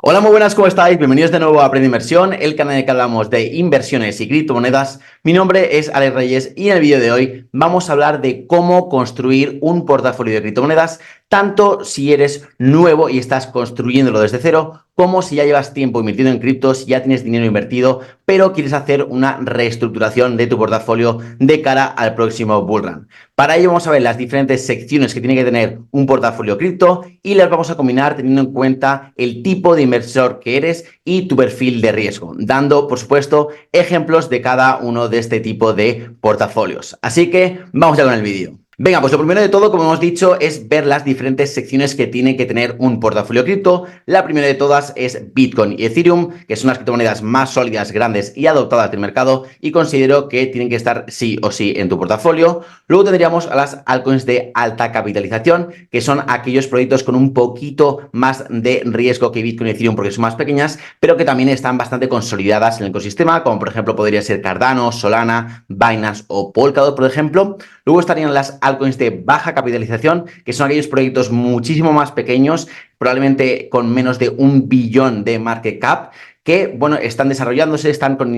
Hola, muy buenas, ¿cómo estáis? Bienvenidos de nuevo a Aprende Inversión, el canal en el que hablamos de inversiones y criptomonedas. Mi nombre es Alex Reyes y en el vídeo de hoy vamos a hablar de cómo construir un portafolio de criptomonedas, tanto si eres nuevo y estás construyéndolo desde cero, como si ya llevas tiempo invirtiendo en criptos, ya tienes dinero invertido, pero quieres hacer una reestructuración de tu portafolio de cara al próximo bullrun. Para ello vamos a ver las diferentes secciones que tiene que tener un portafolio cripto y las vamos a combinar teniendo en cuenta el tipo de inversor que eres y tu perfil de riesgo, dando, por supuesto, ejemplos de cada uno de este tipo de portafolios. Así que vamos ya con el vídeo. Venga, pues lo primero de todo, como hemos dicho, es ver las diferentes secciones que tiene que tener un portafolio cripto. La primera de todas es Bitcoin y Ethereum, que son las criptomonedas más sólidas, grandes y adoptadas del mercado y considero que tienen que estar sí o sí en tu portafolio. Luego tendríamos a las altcoins de alta capitalización, que son aquellos proyectos con un poquito más de riesgo que Bitcoin y Ethereum porque son más pequeñas, pero que también están bastante consolidadas en el ecosistema, como por ejemplo podría ser Cardano, Solana, Binance o Polkadot, por ejemplo. Luego estarían las altcoins de baja capitalización, que son aquellos proyectos muchísimo más pequeños, probablemente con menos de 1 billón de market cap, que, bueno, están desarrollándose, están con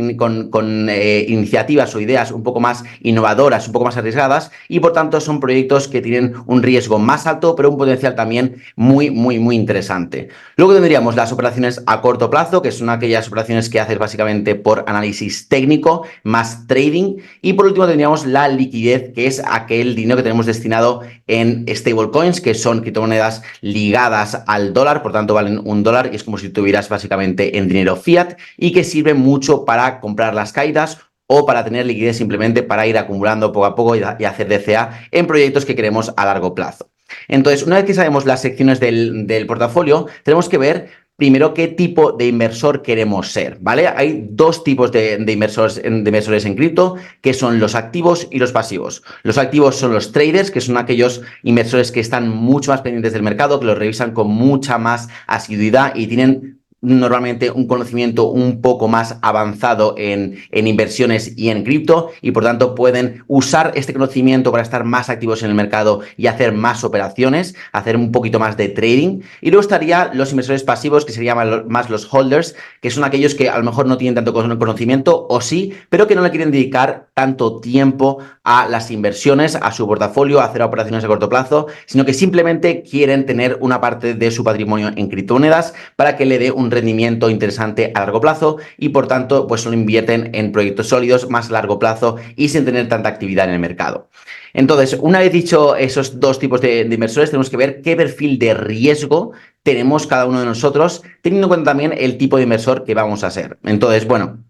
iniciativas o ideas un poco más innovadoras, un poco más arriesgadas, y por tanto son proyectos que tienen un riesgo más alto, pero un potencial también muy interesante. Luego tendríamos las operaciones a corto plazo, que son aquellas operaciones que haces básicamente por análisis técnico, más trading, y por último tendríamos la liquidez, que es aquel dinero que tenemos destinado en stablecoins, que son criptomonedas ligadas al dólar, por tanto valen $1 y es como si tuvieras básicamente en dinero fiat y que sirve mucho para comprar las caídas o para tener liquidez simplemente para ir acumulando poco a poco y hacer DCA en proyectos que queremos a largo plazo. Entonces, una vez que sabemos las secciones del portafolio, tenemos que ver primero qué tipo de inversor queremos ser, ¿vale? Hay dos tipos de inversores en cripto, que son los activos y los pasivos. Los activos son los traders, que son aquellos inversores que están mucho más pendientes del mercado, que lo revisan con mucha más asiduidad y tienen normalmente un conocimiento un poco más avanzado en inversiones y en cripto y por tanto pueden usar este conocimiento para estar más activos en el mercado y hacer más operaciones, hacer un poquito más de trading. Y luego estaría los inversores pasivos, que serían más los holders, que son aquellos que a lo mejor no tienen tanto conocimiento o sí, pero que no le quieren dedicar tanto tiempo a las inversiones, a su portafolio, a hacer operaciones a corto plazo, sino que simplemente quieren tener una parte de su patrimonio en criptomonedas para que le dé un rendimiento interesante a largo plazo y por tanto pues solo invierten en proyectos sólidos más a largo plazo y sin tener tanta actividad en el mercado. Entonces, una vez dicho esos dos tipos de inversores, tenemos que ver qué perfil de riesgo tenemos cada uno de nosotros, teniendo en cuenta también el tipo de inversor que vamos a ser. Entonces, bueno,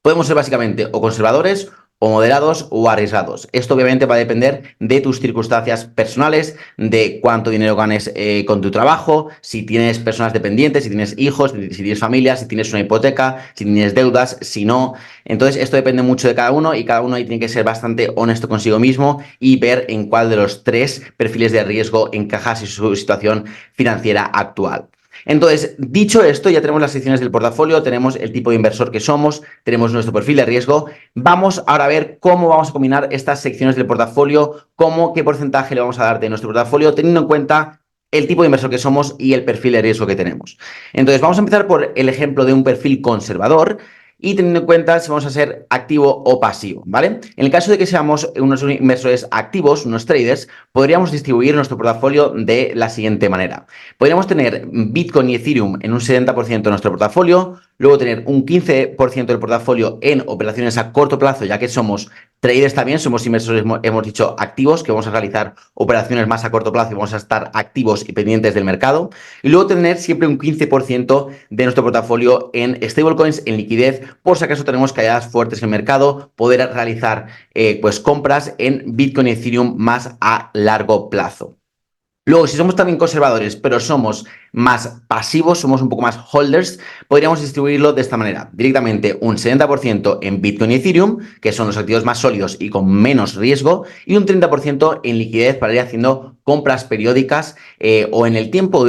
podemos ser básicamente o conservadores o moderados o arriesgados. Esto obviamente va a depender de tus circunstancias personales, de cuánto dinero ganes con tu trabajo, si tienes personas dependientes, si tienes hijos, si tienes familia, si tienes una hipoteca, si tienes deudas, si no. Entonces esto depende mucho de cada uno y cada uno ahí tiene que ser bastante honesto consigo mismo y ver en cuál de los tres perfiles de riesgo encaja su situación financiera actual. Entonces, dicho esto, ya tenemos las secciones del portafolio, tenemos el tipo de inversor que somos, tenemos nuestro perfil de riesgo. Vamos ahora a ver cómo vamos a combinar estas secciones del portafolio, qué porcentaje le vamos a dar de nuestro portafolio, teniendo en cuenta el tipo de inversor que somos y el perfil de riesgo que tenemos. Entonces, vamos a empezar por el ejemplo de un perfil conservador y teniendo en cuenta si vamos a ser activo o pasivo, ¿vale? En el caso de que seamos unos inversores activos, unos traders, podríamos distribuir nuestro portafolio de la siguiente manera. Podríamos tener Bitcoin y Ethereum en un 70% de nuestro portafolio, luego tener un 15% del portafolio en operaciones a corto plazo, ya que somos traders también, somos inversores, hemos dicho, activos, que vamos a realizar operaciones más a corto plazo y vamos a estar activos y pendientes del mercado. Y luego tener siempre un 15% de nuestro portafolio en stablecoins, en liquidez, por si acaso tenemos caídas fuertes en el mercado, poder realizar pues compras en Bitcoin y Ethereum más a largo plazo. Luego, si somos también conservadores, pero somos más pasivos, somos un poco más holders, podríamos distribuirlo de esta manera. Directamente un 70% en Bitcoin y Ethereum, que son los activos más sólidos y con menos riesgo, y un 30% en liquidez para ir haciendo compras periódicas o en el tiempo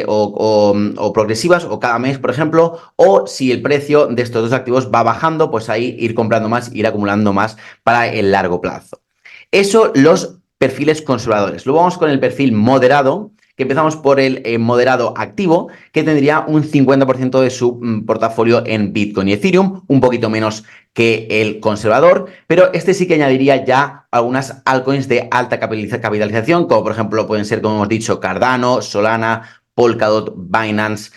o progresivas o cada mes, por ejemplo, o si el precio de estos dos activos va bajando, pues ahí ir comprando más, ir acumulando más para el largo plazo. Eso los perfiles conservadores. Luego vamos con el perfil moderado, que empezamos por el moderado activo, que tendría un 50% de su portafolio en Bitcoin y Ethereum, un poquito menos que el conservador, pero este sí que añadiría ya algunas altcoins de alta capitalización, como por ejemplo pueden ser, como hemos dicho, Cardano, Solana, Polkadot, Binance,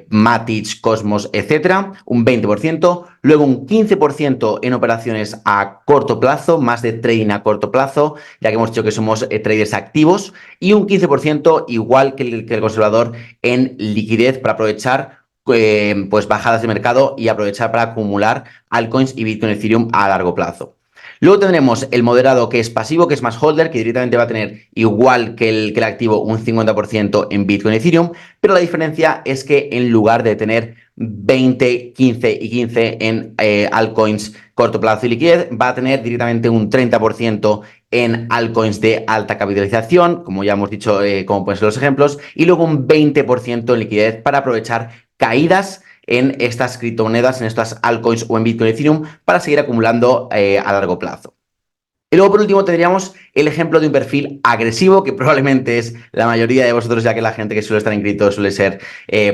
Matic, Cosmos, etcétera, un 20%, luego un 15% en operaciones a corto plazo, más de trading a corto plazo, ya que hemos dicho que somos traders activos, y un 15% igual que el conservador en liquidez para aprovechar pues bajadas de mercado y aprovechar para acumular altcoins y Bitcoin Ethereum a largo plazo. Luego tendremos el moderado que es pasivo, que es más holder, que directamente va a tener igual que el activo un 50% en Bitcoin y Ethereum, pero la diferencia es que en lugar de tener 20, 15 y 15 en altcoins corto plazo y liquidez, va a tener directamente un 30% en altcoins de alta capitalización, como ya hemos dicho, como pueden ser los ejemplos, y luego un 20% en liquidez para aprovechar caídas en estas criptomonedas, en estas altcoins o en Bitcoin y Ethereum para seguir acumulando a largo plazo. Y luego, por último, tendríamos el ejemplo de un perfil agresivo, que probablemente es la mayoría de vosotros, ya que la gente que suele estar en cripto suele ser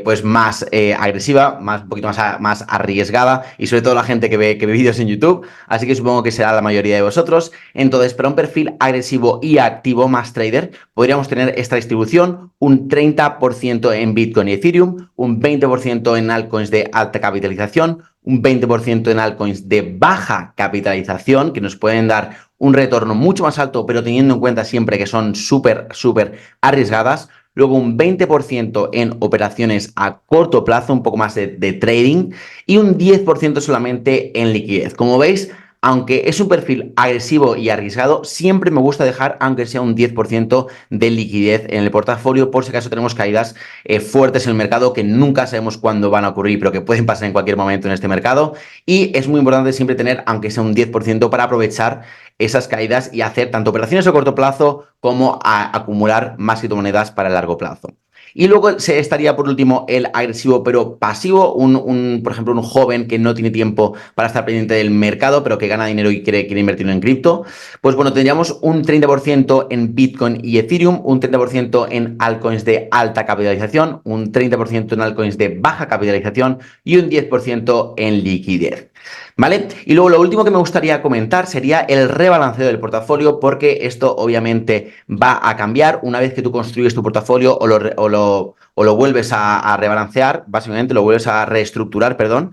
pues más agresiva, un poquito más arriesgada, y sobre todo la gente que ve vídeos en YouTube, así que supongo que será la mayoría de vosotros. Entonces, para un perfil agresivo y activo más trader, podríamos tener esta distribución, un 30% en Bitcoin y Ethereum, un 20% en altcoins de alta capitalización, un 20% en altcoins de baja capitalización, que nos pueden dar un retorno mucho más alto, pero teniendo en cuenta siempre que son súper arriesgadas. Luego un 20% en operaciones a corto plazo, un poco más de trading, y un 10% solamente en liquidez. Como veis, aunque es un perfil agresivo y arriesgado, siempre me gusta dejar, aunque sea un 10% de liquidez en el portafolio, por si acaso tenemos caídas fuertes en el mercado que nunca sabemos cuándo van a ocurrir, pero que pueden pasar en cualquier momento en este mercado. Y es muy importante siempre tener, aunque sea un 10%, para aprovechar esas caídas y hacer tanto operaciones a corto plazo como a acumular más criptomonedas para el largo plazo. Y luego se estaría por último el agresivo pero pasivo, por ejemplo, un joven que no tiene tiempo para estar pendiente del mercado, pero que gana dinero y quiere invertirlo en cripto. Pues bueno, tendríamos un 30% en Bitcoin y Ethereum, un 30% en altcoins de alta capitalización, un 30% en altcoins de baja capitalización y un 10% en liquidez. ¿Vale? Y luego lo último que me gustaría comentar sería el rebalanceo del portafolio, porque esto obviamente va a cambiar una vez que tú construyes tu portafolio o lo vuelves a rebalancear, básicamente lo vuelves a reestructurar, perdón.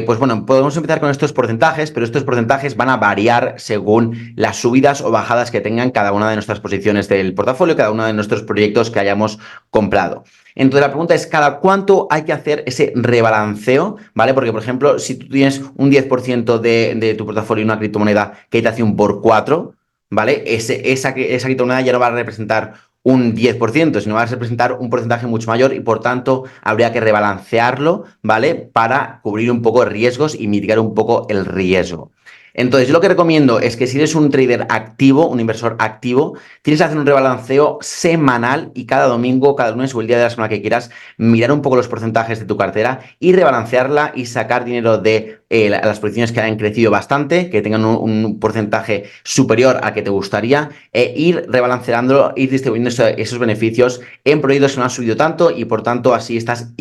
Pues bueno, podemos empezar con estos porcentajes, pero estos porcentajes van a variar según las subidas o bajadas que tengan cada una de nuestras posiciones del portafolio, cada uno de nuestros proyectos que hayamos comprado. Entonces la pregunta es, ¿cada cuánto hay que hacer ese rebalanceo? ¿Vale? Porque, por ejemplo, si tú tienes un 10% de tu portafolio en una criptomoneda que te hace un por 4, ¿vale? Esa criptomoneda ya no va a representar un 10%, sino va a representar un porcentaje mucho mayor y por tanto habría que rebalancearlo, ¿vale? Para cubrir un poco de riesgos y mitigar un poco el riesgo. Entonces, yo lo que recomiendo es que si eres un trader activo, un inversor activo, tienes que hacer un rebalanceo semanal y cada domingo, cada lunes o el día de la semana que quieras, mirar un poco los porcentajes de tu cartera y rebalancearla y sacar dinero de las posiciones que hayan crecido bastante, que tengan un porcentaje superior a que te gustaría, e ir rebalanceándolo, ir distribuyendo esos beneficios en proyectos que no han subido tanto y por tanto así estás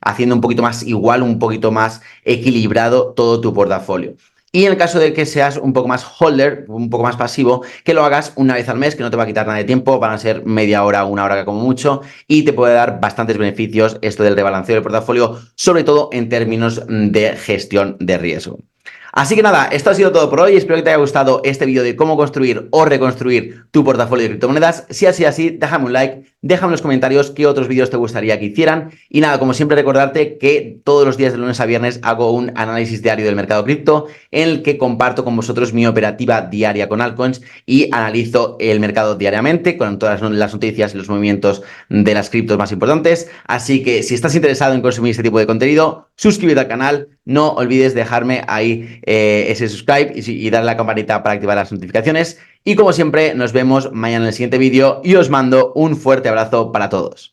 haciendo un poquito más igual, un poquito más equilibrado todo tu portafolio. Y en el caso de que seas un poco más holder, un poco más pasivo, que lo hagas una vez al mes, que no te va a quitar nada de tiempo, van a ser media hora, una hora como mucho, y te puede dar bastantes beneficios esto del rebalanceo del portafolio, sobre todo en términos de gestión de riesgo. Así que nada, esto ha sido todo por hoy. Espero que te haya gustado este vídeo de cómo construir o reconstruir tu portafolio de criptomonedas. Si ha sido así, déjame un like, déjame en los comentarios qué otros vídeos te gustaría que hicieran. Y nada, como siempre, recordarte que todos los días de lunes a viernes hago un análisis diario del mercado cripto en el que comparto con vosotros mi operativa diaria con altcoins y analizo el mercado diariamente con todas las noticias y los movimientos de las criptos más importantes. Así que si estás interesado en consumir este tipo de contenido, suscríbete al canal, no olvides dejarme ahí ese subscribe y darle a la campanita para activar las notificaciones. Y como siempre, nos vemos mañana en el siguiente vídeo y os mando un fuerte abrazo para todos.